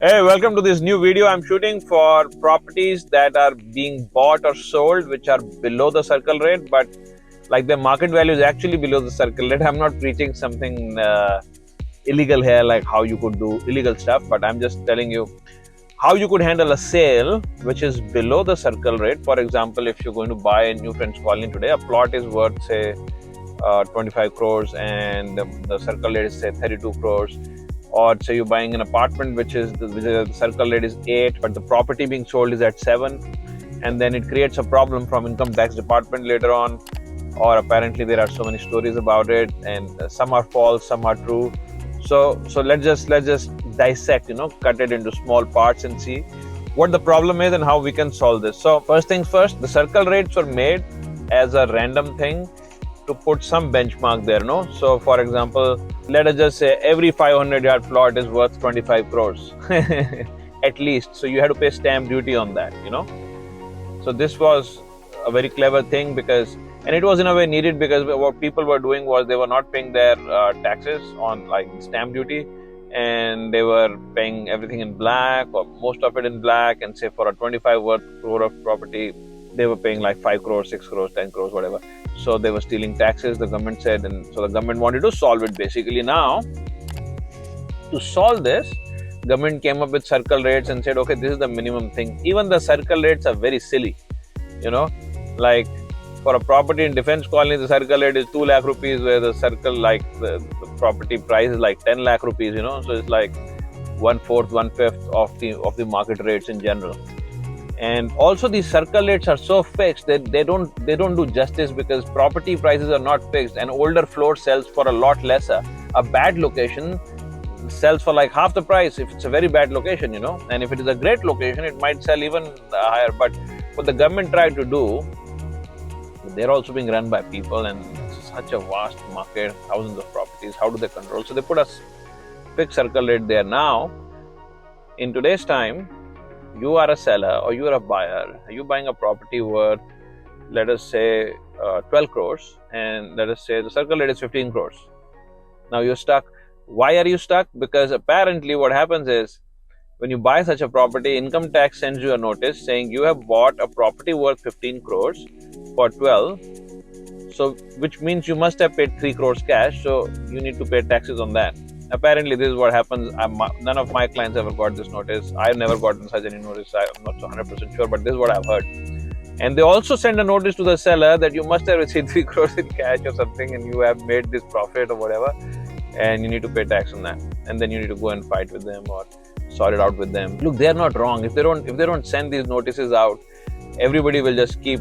Hey, welcome to this new video. I'm shooting for properties that are being bought or sold which are below the circle rate, but like the market value is actually below the circle rate. I'm not preaching something illegal here, like how you could do illegal stuff, but I'm just telling you how you could handle a sale which is below the circle rate. For example, if you're going to buy a New Friends Colony today, a plot is worth say 25 crores and the circle rate is say 32 crores. Or say you're buying an apartment which is the circle rate is 8, but the property being sold is at 7, and then it creates a problem from income tax department later on. Or apparently there are so many stories about it, and some are false, some are true. So let's just dissect, cut it into small parts and see what the problem is and how we can solve this. So first things first, the circle rates were made as a random thing to put some benchmark there, no? So for example, let us just say every 500-yard plot is worth 25 crores at least. So you have to pay stamp duty on that, So this was a very clever thing and it was in a way needed, because what people were doing was they were not paying their taxes on like stamp duty, and they were paying everything in black or most of it in black. And say for a 25 worth crore of property, they were paying like 5 crores, 6 crores, 10 crores, whatever. So they were stealing taxes, the government said, and so the government wanted to solve it basically. Now, to solve this, government came up with circle rates and said, okay, this is the minimum thing. Even the circle rates are very silly, like for a property in Defense Colony, the circle rate is 2 lakh rupees, where the circle, like the property price is like 10 lakh rupees, so it's like 1/4, 1/5 of the market rates in general. And also these circle rates are so fixed that they don't do justice, because property prices are not fixed. An older floor sells for a lot lesser. A bad location sells for like half the price if it's a very bad location, and if it is a great location, it might sell even higher. But what the government tried to do, they're also being run by people, and it's such a vast market, thousands of properties. How do they control? So they put a fixed circle rate there. Now, in today's time, you are a seller or you are a buyer, you're buying a property worth, let us say 12 crores, and let us say the circle rate is 15 crores. Now you're stuck. Why are you stuck? Because apparently what happens is, when you buy such a property, income tax sends you a notice saying you have bought a property worth 15 crores for 12, so which means you must have paid 3 crores cash, so you need to pay taxes on that. Apparently this is what happens. None of my clients ever got this notice. I've never gotten such any notice. I'm not so 100% sure, but this is what I've heard. And they also send a notice to the seller that you must have received 3 crores in cash or something, and you have made this profit or whatever, and you need to pay tax on that. And then you need to go and fight with them or sort it out with them. Look, they're not wrong. If they don't send these notices out, everybody will just keep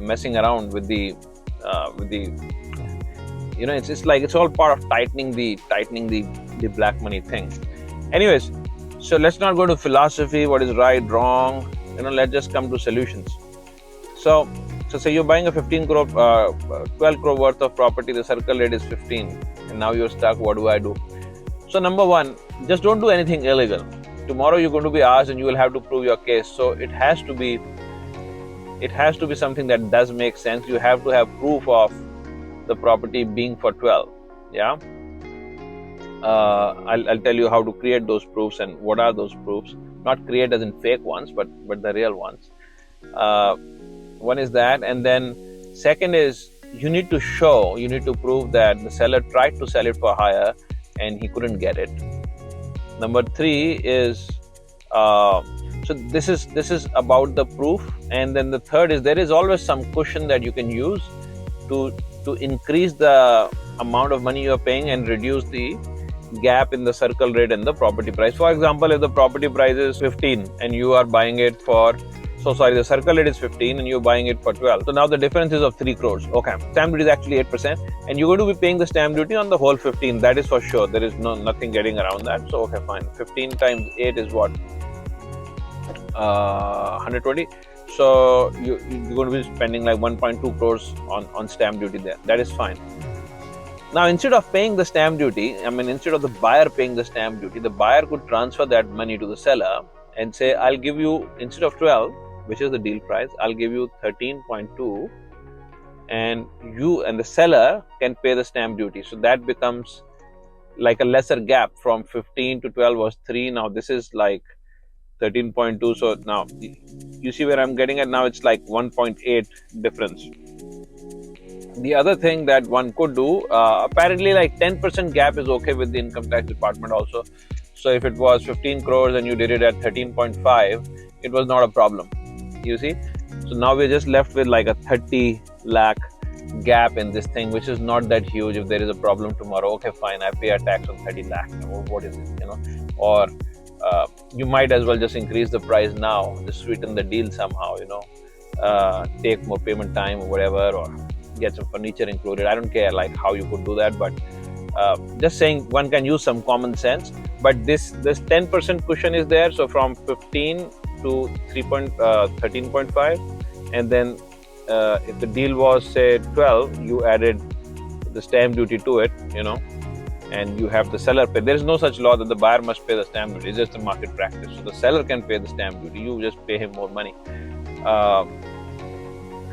messing around with the it's just like it's all part of tightening the black money thing. Anyways, so let's not go to philosophy, what is right, wrong. Let's just come to solutions. So say you're buying a 15 crore 12 crore worth of property, the circle rate is 15, and now you're stuck. What do I do? So number one, just don't do anything illegal. Tomorrow you're going to be asked and you will have to prove your case. So it has to be something that does make sense. You have to have proof of the property being for 12. Yeah. I'll tell you how to create those proofs and what are those proofs. Not create as in fake ones, but the real ones. One is that, and then second is you need to prove that the seller tried to sell it for higher and he couldn't get it. Number three is so this is about the proof. And then the third is there is always some cushion that you can use to increase the amount of money you're paying and reduce the gap in the circle rate and the property price. For example, if the property price is 15 and you are buying it for, the circle rate is 15 and you're buying it for 12. So now the difference is of 3 crores. Okay. Stamp duty is actually 8%, and you're going to be paying the stamp duty on the whole 15. That is for sure. There is nothing getting around that. So, okay, fine. 15 times 8 is what? 120. So you're going to be spending like 1.2 crores on stamp duty there. That is fine. Now, instead of paying the stamp duty, instead of the buyer paying the stamp duty, the buyer could transfer that money to the seller and say, I'll give you, instead of 12, which is the deal price, I'll give you 13.2, and you and the seller can pay the stamp duty. So that becomes like a lesser gap. From 15 to 12 was 3. Now this is like 13.2. So now you see where I'm getting at. Now it's like 1.8 difference. The other thing that one could do, apparently like 10% gap is okay with the income tax department also. So if it was 15 crores and you did it at 13.5, it was not a problem. You see? So now we're just left with like a 30 lakh gap in this thing, which is not that huge. If there is a problem tomorrow, okay, fine, I pay a tax on 30 lakh. What is it, Or you might as well just increase the price now, just sweeten the deal somehow, take more payment time or whatever, or get some furniture included. I don't care like how you could do that, but just saying one can use some common sense. But this 10% cushion is there. So from 15 to 13.5, and then if the deal was say 12, you added the stamp duty to it, and you have the seller pay. There is no such law that the buyer must pay the stamp duty. It's just a market practice. So the seller can pay the stamp duty. You just pay him more money,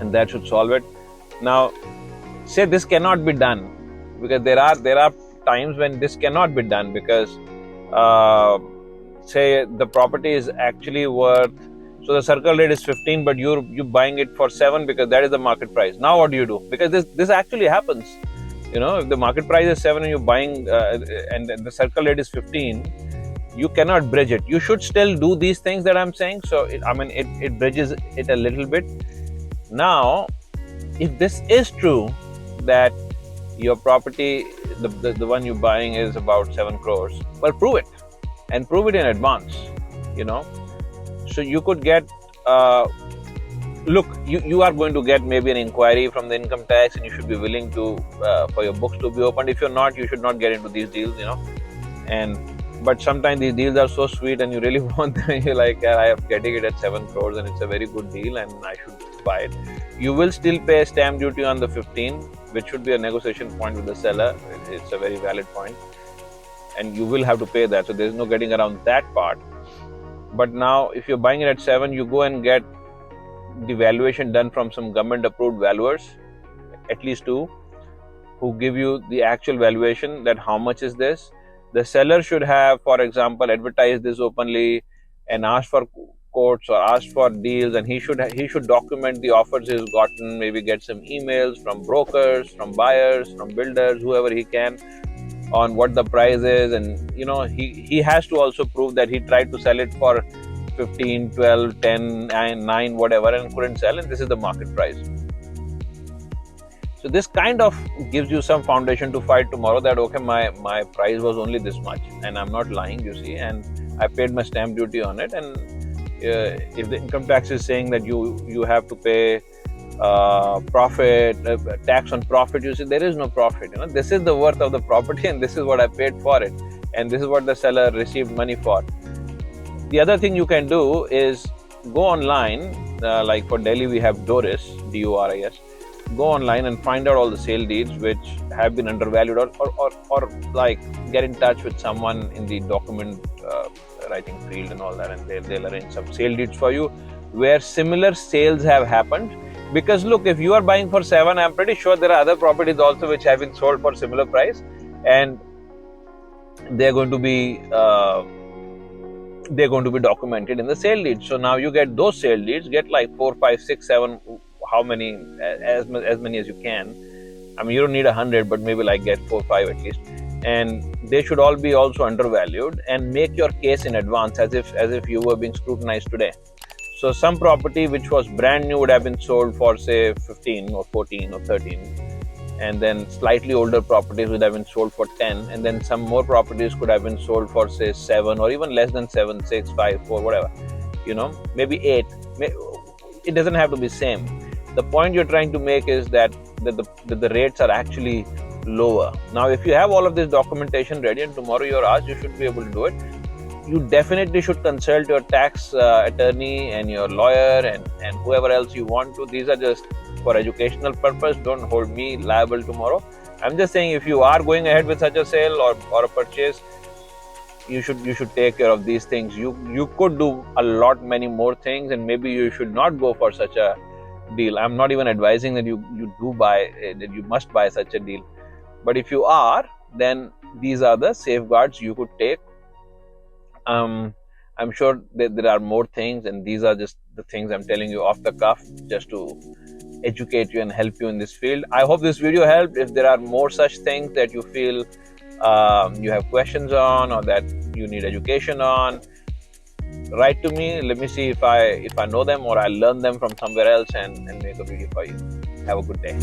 and that should solve it. Now, say this cannot be done, because there are times when this cannot be done, because say the property is actually worth, so the circle rate is 15, but you're buying it for 7 because that is the market price. Now what do you do? Because this actually happens. If the market price is 7 and you're buying and the circle rate is 15, you cannot bridge it. You should still do these things that I'm saying. So it bridges it a little bit. Now, if this is true, that your property, the one you're buying is about 7 crores, well, prove it, and prove it in advance. So you could get look, you are going to get maybe an inquiry from the income tax, and you should be willing to for your books to be opened. If you're not, you should not get into these deals, but sometimes these deals are so sweet and you really want them. You're like, I am getting it at 7 crores and it's a very good deal and I should buy it. You will still pay stamp duty on the 15, which should be a negotiation point with the seller. It's a very valid point, and you will have to pay that. So there's no getting around that part. But now, if you're buying it at 7, you go and get the valuation done from some government approved valuers, at least 2, who give you the actual valuation, that how much is this. The seller should have, for example, advertised this openly and asked for quotes or asked for deals, and he should document the offers he's gotten, maybe get some emails from brokers, from buyers, from builders, whoever he can, on what the price is. And he has to also prove that he tried to sell it for 15, 12, 10, 9, whatever, and couldn't sell, and this is the market price. So this kind of gives you some foundation to fight tomorrow, that okay, my price was only this much and I'm not lying, you see, and I paid my stamp duty on it. And if the income tax is saying that you have to pay profit, tax on profit, you see, there is no profit. This is the worth of the property and this is what I paid for it, and this is what the seller received money for. The other thing you can do is go online, like for Delhi we have Doris, DORIS. Go online and find out all the sale deeds which have been undervalued, or like get in touch with someone in the document writing field and all that, and they'll arrange some sale deeds for you where similar sales have happened. Because look, if you are buying for 7, I'm pretty sure there are other properties also which have been sold for similar price, and they're going to be documented in the sale deeds. So now you get those sale deeds, get like 4, 5, 6, 7, how many, as many as you can. You don't need 100, but maybe like get 4, 5 at least, and they should all be also undervalued, and make your case in advance as if you were being scrutinized today. So some property which was brand new would have been sold for say 15 or 14 or 13, and then slightly older properties would have been sold for 10, and then some more properties could have been sold for say 7, or even less than 7, 6, 5, 4, whatever, maybe 8. It doesn't have to be same. The point you're trying to make is that the rates are actually lower. Now, if you have all of this documentation ready and tomorrow you're asked, you should be able to do it. You definitely should consult your tax attorney and your lawyer and whoever else you want to. These are just for educational purpose. Don't hold me liable tomorrow. I'm just saying, if you are going ahead with such a sale or a purchase, you should take care of these things. You could do a lot many more things, and maybe you should not go for such a deal. I'm not even advising that you must buy such a deal. But if you are, then these are the safeguards you could take. I'm sure that there are more things, and these are just the things I'm telling you off the cuff just to educate you and help you in this field. I hope this video helped. If there are more such things that you feel you have questions on, or that you need education on, write to me. Let me see if I know them, or I learn them from somewhere else and make a video for you. Have a good day.